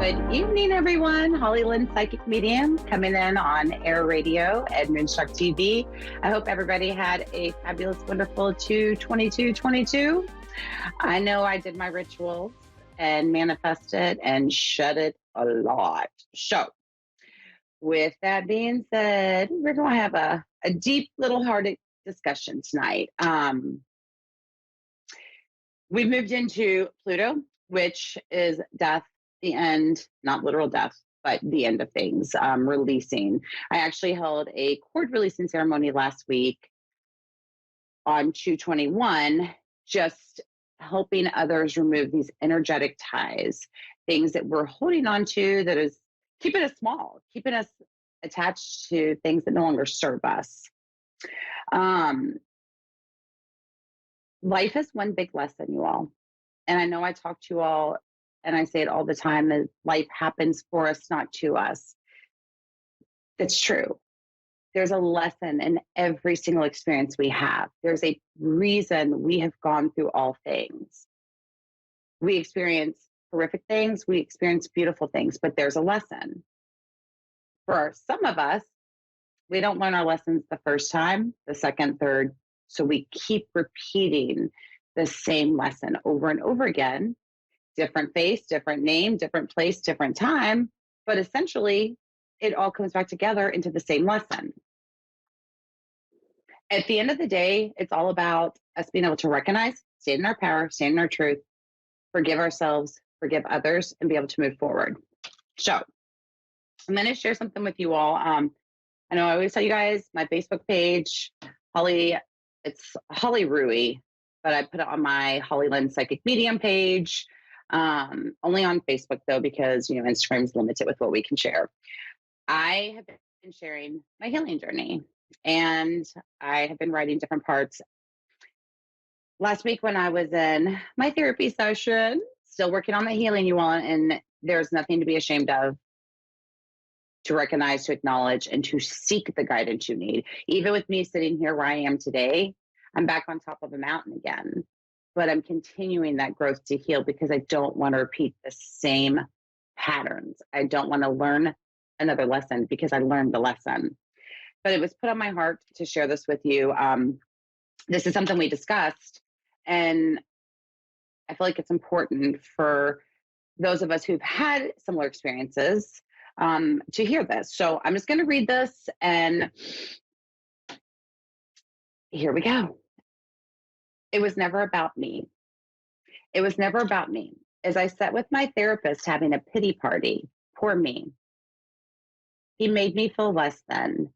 Good evening, everyone. Hollie, Lynn, psychic medium, coming in on Air Radio and Moonstruck TV. I hope everybody had a fabulous, wonderful 2/22/22. I know I did my rituals and manifested and shut it a lot. So, with that being said, we're going to have a deep little hearted discussion tonight. We've moved into Pluto, which is death, the end, not literal death, but the end of things, releasing. I actually held a cord releasing ceremony last week on 2/21, just helping others remove these energetic ties, things that we're holding on to that is keeping us small, keeping us attached to things that no longer serve us. Life is one big lesson, you all. And I know I talk to you all and I say it all the time that life happens for us, not to us. It's true. There's a lesson in every single experience we have. There's a reason we have gone through all things. We experience horrific things, we experience beautiful things, but there's a lesson. For some of us, we don't learn our lessons the first time, the second, third, so we keep repeating the same lesson over and over again. Different face, different name, different place, different time. But essentially, it all comes back together into the same lesson. At the end of the day, it's all about us being able to recognize, stand in our power, stand in our truth, forgive ourselves, forgive others, and be able to move forward. So, I'm going to share something with you all. I know I always tell you guys my Facebook page, Hollie, it's Hollie Rui, but I put it on my Hollie Lynn Psychic Medium page. Only on Facebook though, because Instagram's limited with what we can share. I have been sharing my healing journey, and I have been writing different parts. Last week when I was in my therapy session, still working on my healing, you all, and there's nothing to be ashamed of, to recognize, to acknowledge, and to seek the guidance you need. Even with me sitting here where I am today, I'm back on top of a mountain again. But I'm continuing that growth to heal because I don't want to repeat the same patterns. I don't want to learn another lesson because I learned the lesson. But it was put on my heart to share this with you. This is something we discussed, and I feel like it's important for those of us who've had similar experiences to hear this. So I'm just going to read this, and here we go. It was never about me. It was never about me. As I sat with my therapist having a pity party, poor me, he made me feel less than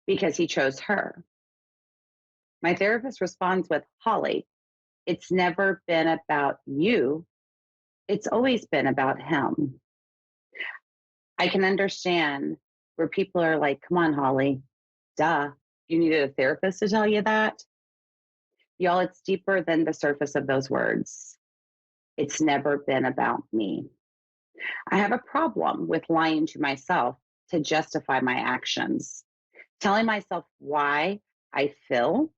because he chose her. My therapist responds with, Hollie, it's never been about you. It's always been about him. I can understand where people are like, come on, Hollie, duh, you needed a therapist to tell you that? Y'all, it's deeper than the surface of those words. It's never been about me. I have a problem with lying to myself to justify my actions, telling myself why I feel,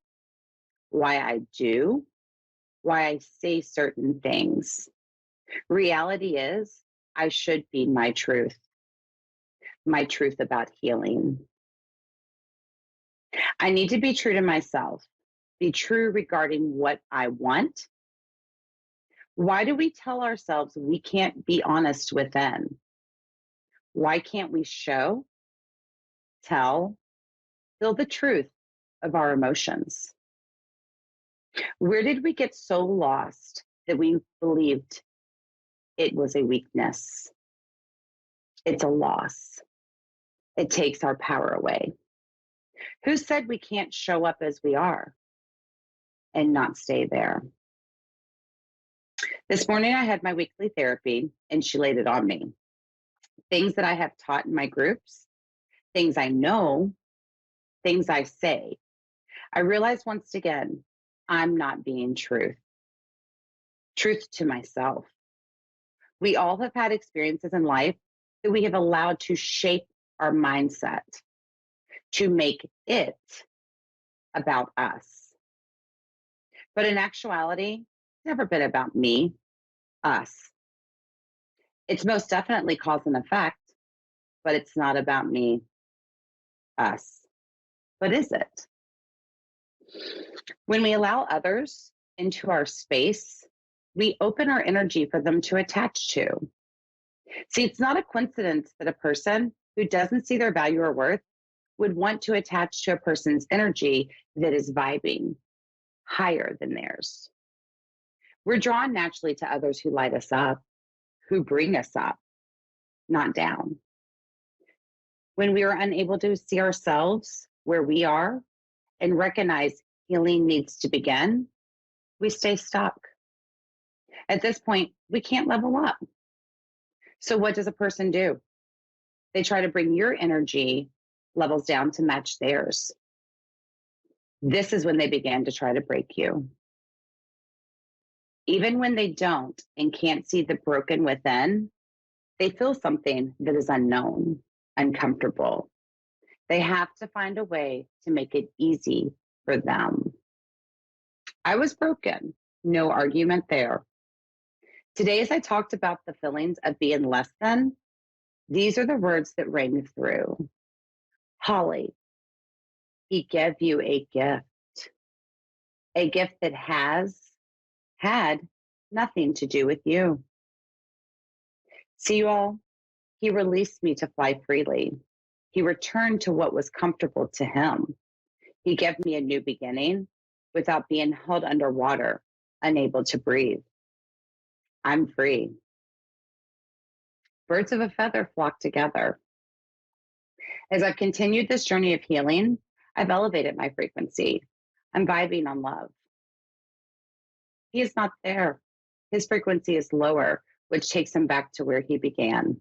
why I do, why I say certain things. Reality is, I should be my truth about healing. I need to be true to myself, be true regarding what I want. Why do we tell ourselves we can't be honest within? Why can't we show, tell, feel the truth of our emotions? Where did we get so lost that we believed it was a weakness? It's a loss. It takes our power away. Who said we can't show up as we are and not stay there? This morning I had my weekly therapy and she laid it on me. Things that I have taught in my groups, things I know, things I say. I realized once again, I'm not being truth to myself. We all have had experiences in life that we have allowed to shape our mindset, to make it about us. But in actuality, it's never been about me, us. It's most definitely cause and effect, but it's not about me, us. But is it? When we allow others into our space, we open our energy for them to attach to. See, it's not a coincidence that a person who doesn't see their value or worth would want to attach to a person's energy that is vibing higher than theirs. We're drawn naturally to others who light us up, who bring us up, not down. When we are unable to see ourselves where we are and recognize healing needs to begin, we stay stuck. At this point, we can't level up. So, what does a person do? They try to bring your energy levels down to match theirs. This is when they begin to try to break you. Even when they don't and can't see the broken within, they feel something that is unknown, uncomfortable. They have to find a way to make it easy for them. I was broken, no argument there. Today, as I talked about the feelings of being less than, these are the words that rang through. Hollie, he gave you a gift that has had nothing to do with you. See, you all, he released me to fly freely. He returned to what was comfortable to him. He gave me a new beginning without being held underwater, unable to breathe. I'm free. Birds of a feather flock together. As I've continued this journey of healing, I've elevated my frequency. I'm vibing on love. He is not there. His frequency is lower, which takes him back to where he began.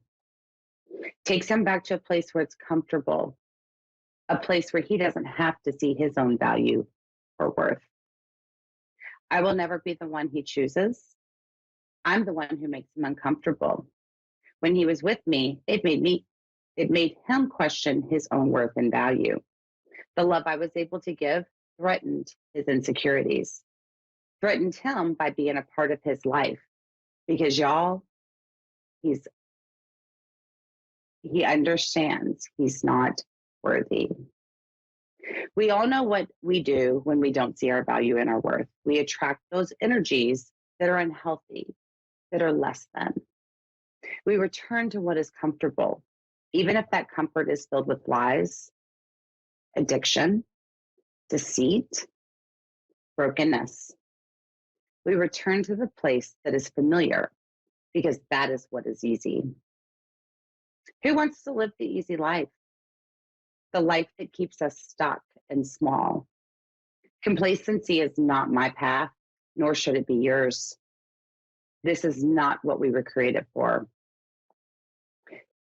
Takes him back to a place where it's comfortable, a place where he doesn't have to see his own value or worth. I will never be the one he chooses. I'm the one who makes him uncomfortable. When he was with me, it made him question his own worth and value. The love I was able to give threatened his insecurities, threatened him by being a part of his life. Because y'all, he understands he's not worthy. We all know what we do when we don't see our value and our worth. We attract those energies that are unhealthy, that are less than. We return to what is comfortable, even if that comfort is filled with lies, addiction, deceit, brokenness. We return to the place that is familiar because that is what is easy. Who wants to live the easy life? The life that keeps us stuck and small. Complacency is not my path, nor should it be yours. This is not what we were created for.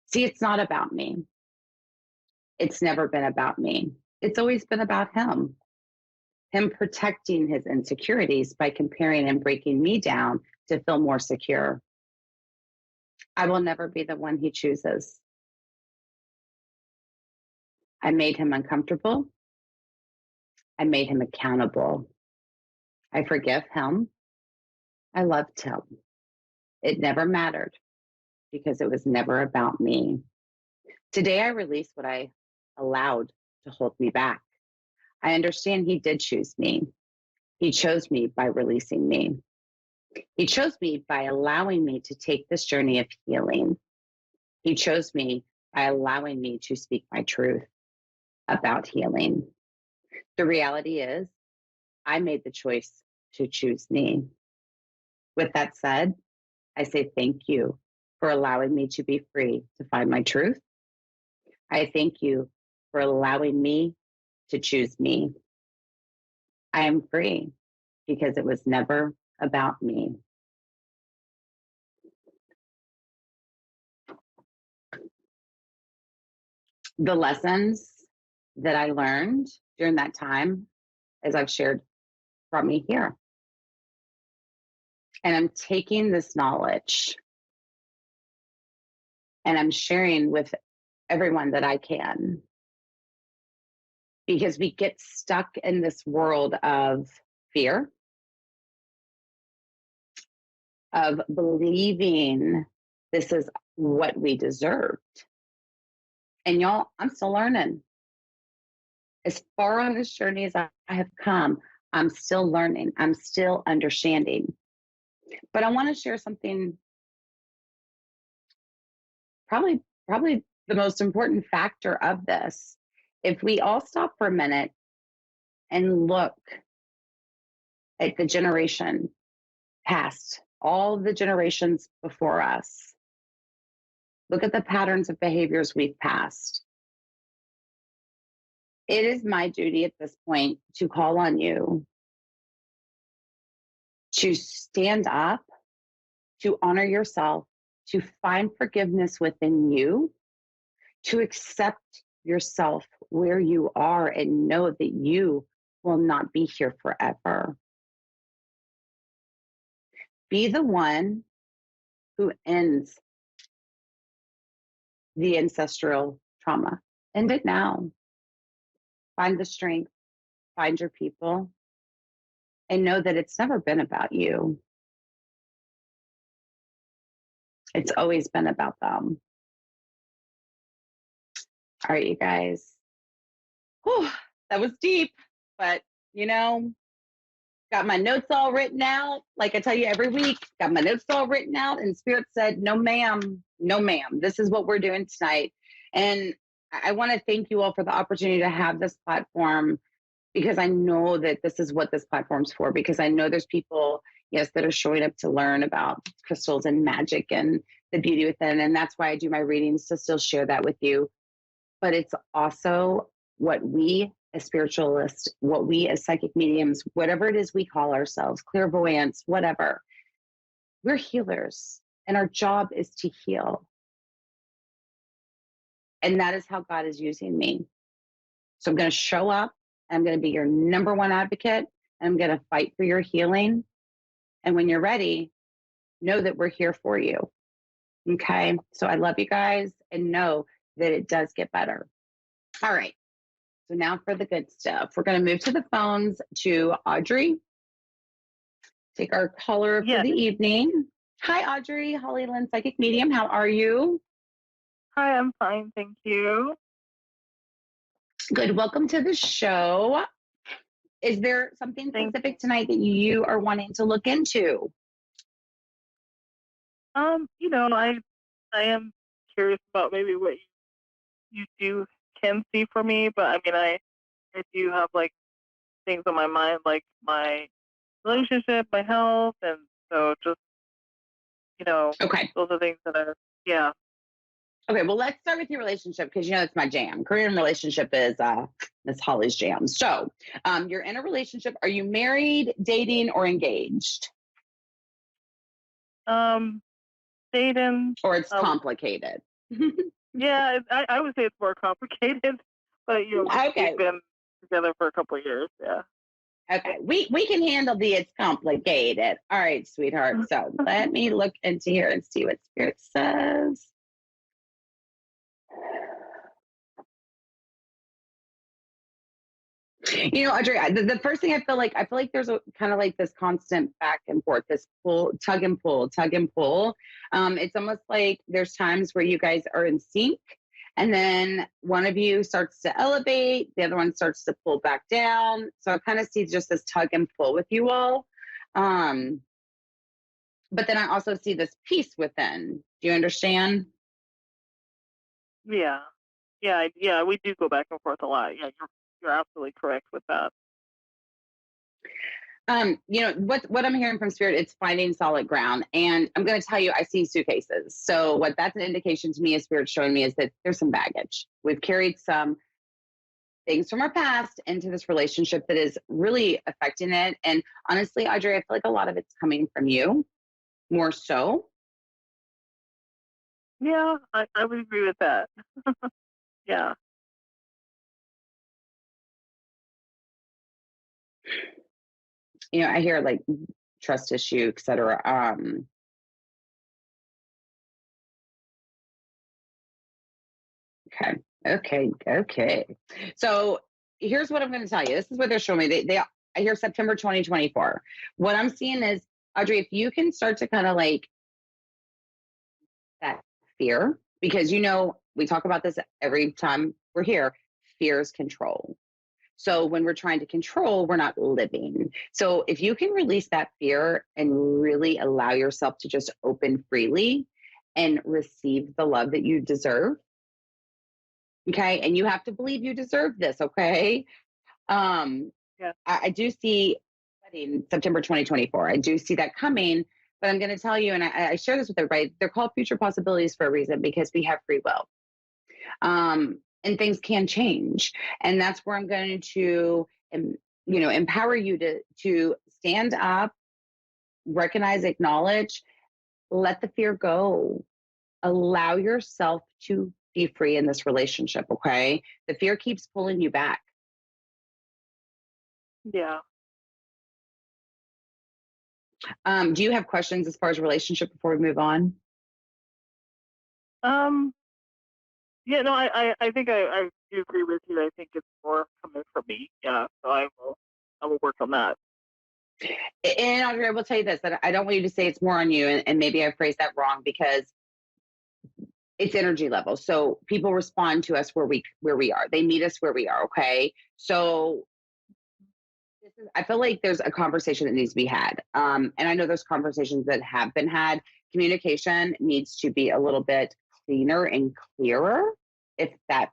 See, it's not about me. It's never been about me. It's always been about him. Him protecting his insecurities by comparing and breaking me down to feel more secure. I will never be the one he chooses. I made him uncomfortable. I made him accountable. I forgive him. I loved him. It never mattered because it was never about me. Today, I release what I allowed to hold me back. I understand he did choose me. He chose me by releasing me. He chose me by allowing me to take this journey of healing. He chose me by allowing me to speak my truth about healing. The reality is, I made the choice to choose me. With that said, I say thank you for allowing me to be free to find my truth. I thank you for allowing me to choose me. I am free because it was never about me. The lessons that I learned during that time, as I've shared, brought me here. And I'm taking this knowledge and I'm sharing with everyone that I can. Because we get stuck in this world of fear, of believing This is what we deserved. And y'all, I'm still learning. As far on this journey as I have come, I'm still learning. I'm still understanding. But I want to share something, probably the most important factor of this. If we all stop for a minute and look at the generation past, all the generations before us, look at the patterns of behaviors we've passed. It is my duty at this point to call on you to stand up, to honor yourself, to find forgiveness within you, to accept yourself where you are and know that you will not be here forever. Be the one who ends the ancestral trauma. End it now. Find the strength, find your people, and know that it's never been about you. It's always been about them. All right, you guys. Whew, that was deep, but got my notes all written out. Like I tell you every week, got my notes all written out, and Spirit said, no, ma'am, no, ma'am. This is what we're doing tonight. And I want to thank you all for the opportunity to have this platform, because I know that this is what this platform's for, because I know there's people, yes, that are showing up to learn about crystals and magic and the beauty within. And that's why I do my readings, to still share that with you. But it's also what we as spiritualists, what we as psychic mediums, whatever it is we call ourselves, clairvoyants, whatever, we're healers, and our job is to heal. And that is how God is using me. So I'm going to show up. I'm going to be your number one advocate. And I'm going to fight for your healing. And when you're ready, know that we're here for you. Okay. So I love you guys, and know that it does get better. All right. So now for the good stuff. We're going to move to the phones to Audrey. Take our caller for the evening. Hi, Audrey. Hollie, Lynn, psychic medium. How are you? Hi, I'm fine. Thank you. Good. Welcome to the show. Is there something specific tonight that you are wanting to look into? I am curious about maybe what you can see for me, but I mean, I do have like things on my mind, like my relationship, my health, and so just okay, those are things that are Okay, well, let's start with your relationship, because it's my jam. Career and relationship is Miss Hollie's jam. So, you're in a relationship. Are you married, dating, or engaged? Dating. Or it's complicated. Yeah, I would say it's more complicated, but okay, we've been together for a couple of years. Yeah. Okay, we can handle the it's complicated. All right, sweetheart. So let me look into here and see what Spirit says. Audrey, the first thing I feel like there's a kind of like this constant back and forth, this pull, tug and pull, tug and pull. It's almost like there's times where you guys are in sync, and then one of you starts to elevate, the other one starts to pull back down. So I kind of see just this tug and pull with you all. But then I also see this peace within. Do you understand? Yeah. We do go back and forth a lot. Yeah, you're absolutely correct with that. What I'm hearing from Spirit, it's finding solid ground. And I'm going to tell you, I see suitcases. So what that's an indication to me, is Spirit showing me, is that there's some baggage. We've carried some things from our past into this relationship that is really affecting it. And honestly, Audrey, I feel like a lot of it's coming from you, more so. Yeah, I would agree with that. Yeah. I hear like trust issue, et cetera. Okay. So here's what I'm going to tell you. This is what they're showing me. I hear September 2024. What I'm seeing is, Audrey, if you can start to kind of like fear, because we talk about this every time we're here. Fear is control. So when we're trying to control, we're not living. So if you can release that fear and really allow yourself to just open freely and receive the love that you deserve, okay? And you have to believe you deserve this, okay? Um, Yeah. I do see wedding September 2024. I do see that coming, but I'm going to tell you, and I share this with everybody, they're called future possibilities for a reason because we have free will. And things can change. And that's where I'm going to, empower you to stand up, recognize, acknowledge, let the fear go, allow yourself to be free in this relationship. Okay. The fear keeps pulling you back. Yeah. Do you have questions as far as relationship before we move on? Um. Yeah. No. I think I do agree with you. I think it's more coming from me. Yeah. So I will work on that. And Audrey, I will tell you this, that I don't want you to say it's more on you. And maybe I phrased that wrong because it's energy level. So people respond to us where we are. They meet us where we are. Okay. So I feel like there's a conversation that needs to be had. And I know there's conversations that have been had. Communication needs to be a little bit cleaner and clearer, if that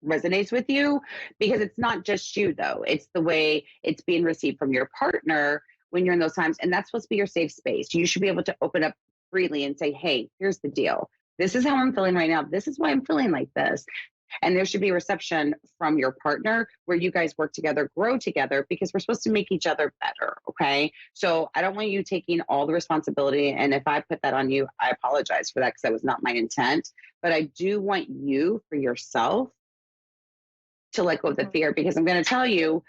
resonates with you, because it's not just you, though. It's the way it's being received from your partner when you're in those times. And that's supposed to be your safe space. You should be able to open up freely and say, hey, here's the deal. This is how I'm feeling right now. This is why I'm feeling like this. And there should be reception from your partner where you guys work together, grow together, because we're supposed to make each other better. Okay. So I don't want you taking all the responsibility. And if I put that on you, I apologize for that because that was not my intent. But I do want you for yourself to let go of the fear, because I'm going to tell you,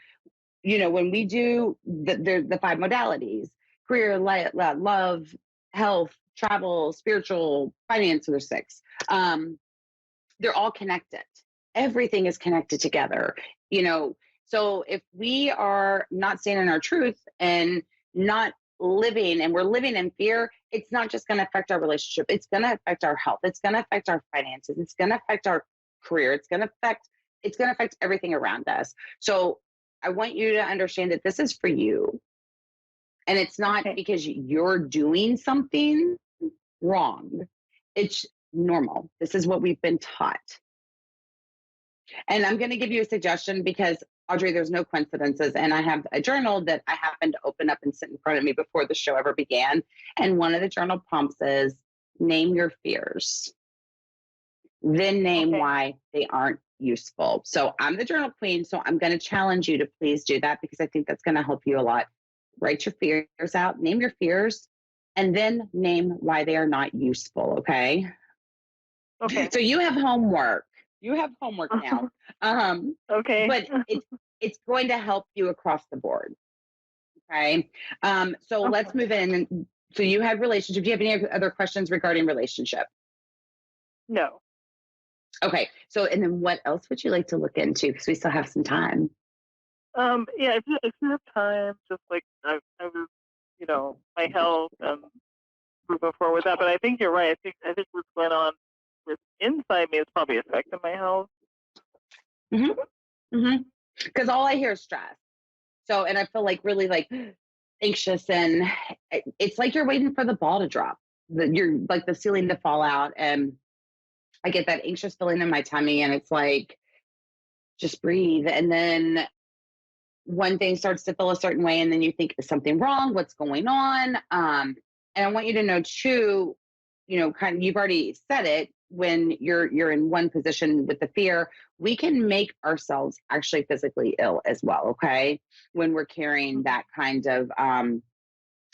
when we do the five modalities, career, love, health, travel, spiritual, finance, or six. They're all connected. Everything is connected together, you know. So if we are not standing in our truth and not living, and we're living in fear, it's not just going to affect our relationship. It's going to affect our health. It's going to affect our finances. It's going to affect our career. It's going to affect everything around us. So I want you to understand that this is for you. And it's not Okay. because you're doing something wrong. It's normal. This is what we've been taught. And I'm going to give you a suggestion because, Audrey, there's no coincidences. And I have a journal that I happened to open up and sit in front of me before the show ever began. And one of the journal prompts is name your fears, then name why they aren't useful. So I'm the journal queen. So I'm going to challenge you to please do that, because I think that's going to help you a lot. Write your fears out, name your fears, and then name why they are not useful. Okay. Okay. So you have homework. You have homework now. Okay. But it's going to help you across the board. Okay. So let's move in. So you had relationship. Do you have any other questions regarding relationship? No. Okay. So, and then what else would you like to look into? Because we still have some time. Yeah, if you have time, just like I was, my health and moving forward with that. But I think you're right. I think what's going on with inside me is probably affecting my health. Because all I hear is stress. So, and I feel like really like anxious, and it's like you're waiting for the ball to drop. You're like the ceiling to fall out, and I get that anxious feeling in my tummy, and it's like, just breathe. And then one thing starts to feel a certain way, and then you think, is something wrong? What's going on? And I want you to know too, kind of, you've already said it, when you're in one position with the fear, we can make ourselves actually physically ill as well. Okay. When we're carrying that kind of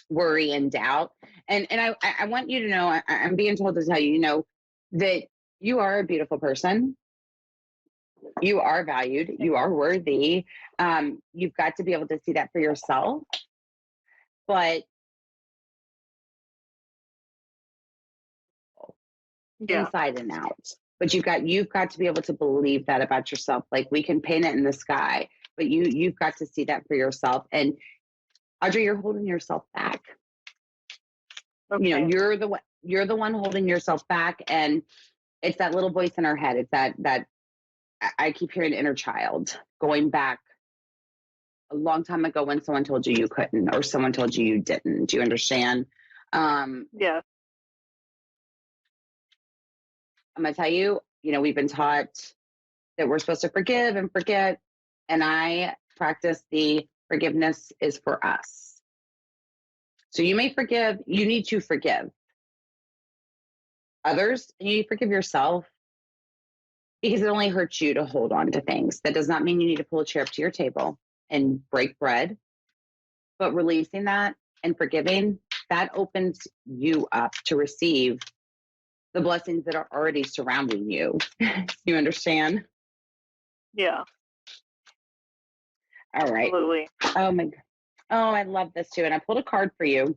worry and doubt. And I want you to know, I'm being told to tell you, that you are a beautiful person. You are valued. You are worthy. You've got to be able to see that for yourself. But Yeah. inside and out. But you've got to be able to believe that about yourself. Like, we can paint it in the sky, but you've got to see that for yourself. And Audrey, you're holding yourself back. Okay. You're the one. you're the one holding yourself back, and it's that little voice in our head. It's that I keep hearing inner child going back a long time ago when someone told you you couldn't or someone told you you didn't. Do you understand? Yeah. I'm going to tell you, we've been taught that we're supposed to forgive and forget. And I practice the forgiveness is for us. So you may forgive, you need to forgive others, and you need to forgive yourself because it only hurts you to hold on to things. That does not mean you need to pull a chair up to your table and break bread, but releasing that and forgiving, that opens you up to receive the blessings that are already surrounding you. You understand? Yeah. All right. Absolutely. Oh my, oh, I love this too. And I pulled a card for you.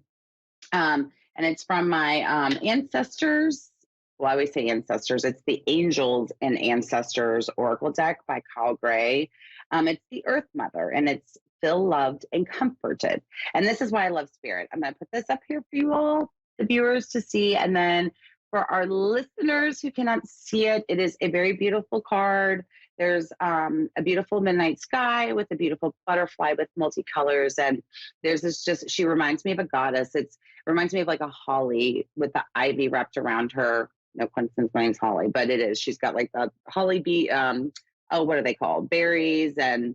And it's from my ancestors. Well, I always say ancestors. It's the Angels and Ancestors Oracle deck by Kyle Gray. It's the Earth Mother, and it's feel loved and comforted. And this is why I love spirit. I'm going to put this up here for you all, the viewers, to see. And then for our listeners who cannot see it, it is a very beautiful card. There's a beautiful midnight sky with a beautiful butterfly with multicolors. And there's this she reminds me of a goddess. It reminds me of like a holly with the ivy wrapped around her. No coincidence, my name's Holly, but it is. She's got like the holly bee. What are they called? Berries. And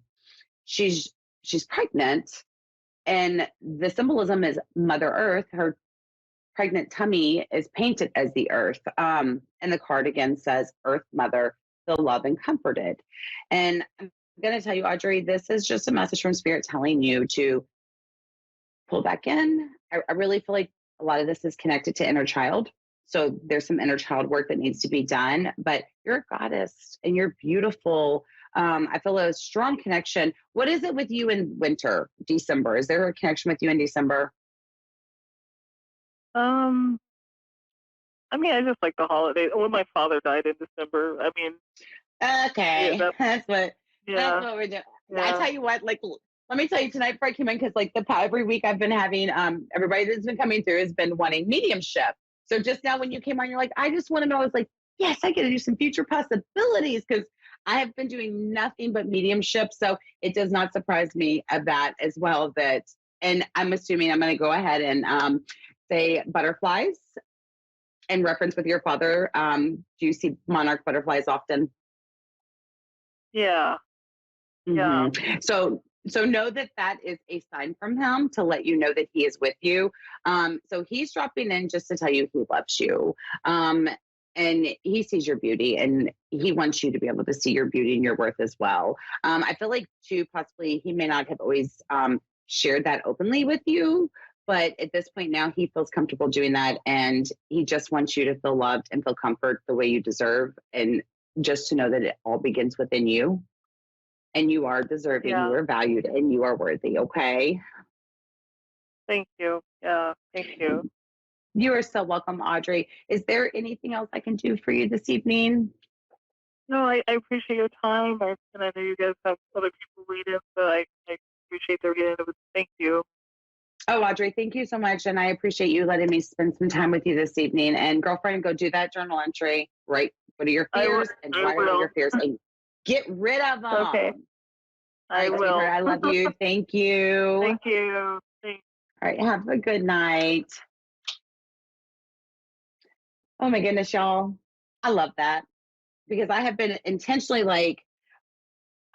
she's pregnant. And the symbolism is Mother Earth. Her pregnant tummy is painted as the earth. And the card again says, Earth Mother, feel love and comforted. And I'm going to tell you, Audrey, this is just a message from Spirit telling you to pull back in. I really feel like a lot of this is connected to inner child. So there's some inner child work that needs to be done, but you're a goddess and you're beautiful. I feel a strong connection. What is it with you in winter, December? Is there a connection with you in December? I mean, I just like the holidays. When my father died in December, I mean, okay, yeah, that's what we're doing. Yeah. I tell you what, like, let me tell you tonight before I came in, because like every week I've been having everybody that's been coming through has been wanting mediumship. So just now when you came on, you're like, I just want to know. I was like, yes, I get to do some future possibilities because I have been doing nothing but mediumship. So it does not surprise me of that as well. And I'm assuming I'm going to go ahead and say butterflies in reference with your father. Do you see monarch butterflies often? Yeah. Mm-hmm. Yeah. So know that is a sign from him to let you know that he is with you. So he's dropping in just to tell you he loves you. And he sees your beauty and he wants you to be able to see your beauty and your worth as well. I feel like too, possibly he may not have always shared that openly with you, but at this point now he feels comfortable doing that. And he just wants you to feel loved and feel comfort the way you deserve. And just to know that it all begins within you. And you are deserving, Yeah. you are valued, and you are worthy, okay? Thank you. Yeah, thank you. You are so welcome, Audrey. Is there anything else I can do for you this evening? No, I appreciate your time. And I know you guys have other people waiting, but I appreciate their getting it. Thank you. Oh, Audrey, thank you so much. And I appreciate you letting me spend some time with you this evening. And girlfriend, go do that journal entry, right? What are your fears and why are your fears? And get rid of them. Okay. I will. Sweetheart, I love you. Thank you. Thank you. Thanks. All right. Have a good night. Oh my goodness, y'all. I love that because I have been intentionally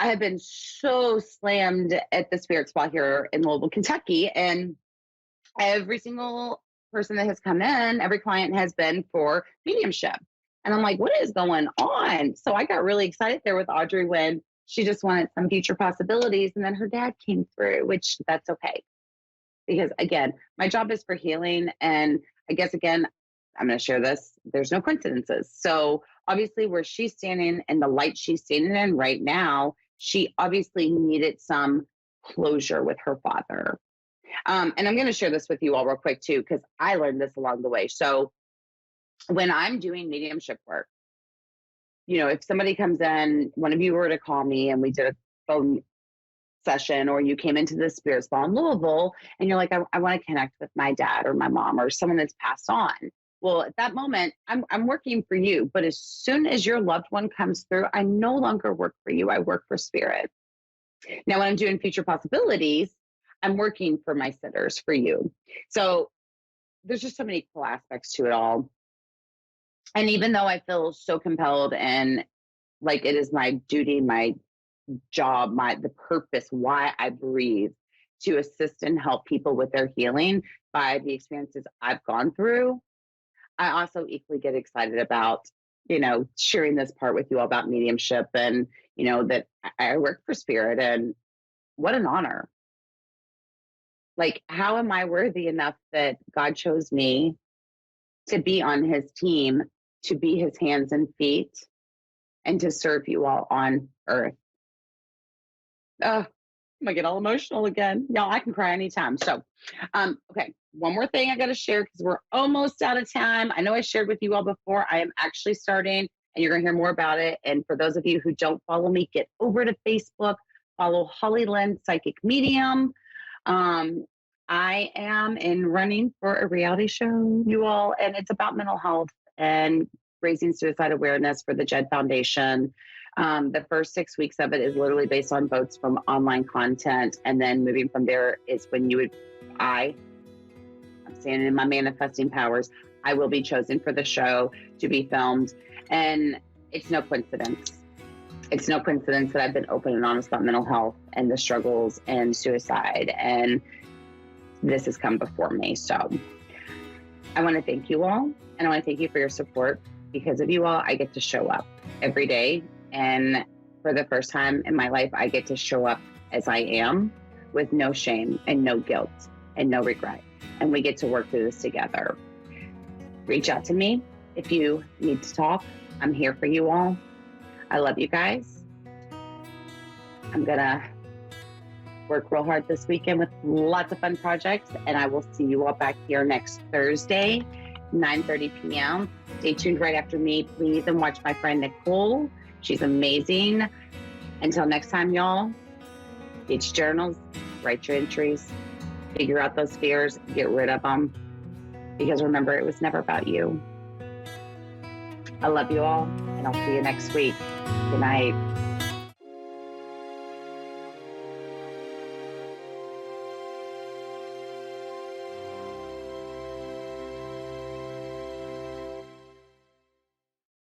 I have been so slammed at the spirit spot here in Louisville, Kentucky. And every single person that has come in, every client has been for mediumship. And I'm like, what is going on? So I got really excited there with Audrey when she just wanted some future possibilities. And then her dad came through, which that's okay. Because again, my job is for healing. And I guess, again, I'm going to share this. There's no coincidences. So obviously where she's standing and the light she's standing in right now, she obviously needed some closure with her father. And I'm going to share this with you all real quick too, because I learned this along the way. So when I'm doing mediumship work, if somebody comes in, one of you were to call me and we did a phone session, or you came into the spirit spa in Louisville and you're like, I want to connect with my dad or my mom or someone that's passed on. Well, at that moment, I'm working for you. But as soon as your loved one comes through, I no longer work for you. I work for spirit. Now, when I'm doing future possibilities, I'm working for my sitters, for you. So there's just so many cool aspects to it all. And even though I feel so compelled and like it is my duty, my job, the purpose why I breathe to assist and help people with their healing by the experiences I've gone through, I also equally get excited about, sharing this part with you all about mediumship and, that I work for spirit, and what an honor. Like, how am I worthy enough that God chose me to be on his team, to be his hands and feet, and to serve you all on earth? I'm gonna get all emotional again. Y'all, I can cry anytime. So, okay, one more thing I gotta share because we're almost out of time. I know I shared with you all before. I am actually starting, and you're gonna hear more about it. And for those of you who don't follow me, get over to Facebook, follow Hollie Lynn Psychic Medium. I am in running for a reality show, you all, and it's about mental health and raising suicide awareness for the JED Foundation. The first 6 weeks of it is literally based on votes from online content. And then moving from there is when I'm standing in my manifesting powers. I will be chosen for the show to be filmed. And it's no coincidence. It's no coincidence that I've been open and honest about mental health and the struggles and suicide. And this has come before me. So I want to thank you all. And I want to thank you for your support. Because of you all, I get to show up every day. And for the first time in my life, I get to show up as I am with no shame and no guilt and no regret. And we get to work through this together. Reach out to me if you need to talk. I'm here for you all. I love you guys. I'm going to work real hard this weekend with lots of fun projects. And I will see you all back here next Thursday, 9:30 p.m. Stay tuned right after me, please, and watch my friend Nicole. She's amazing. Until next time, y'all, get your journals, write your entries, figure out those fears, get rid of them. Because remember, it was never about you. I love you all, and I'll see you next week. Good night.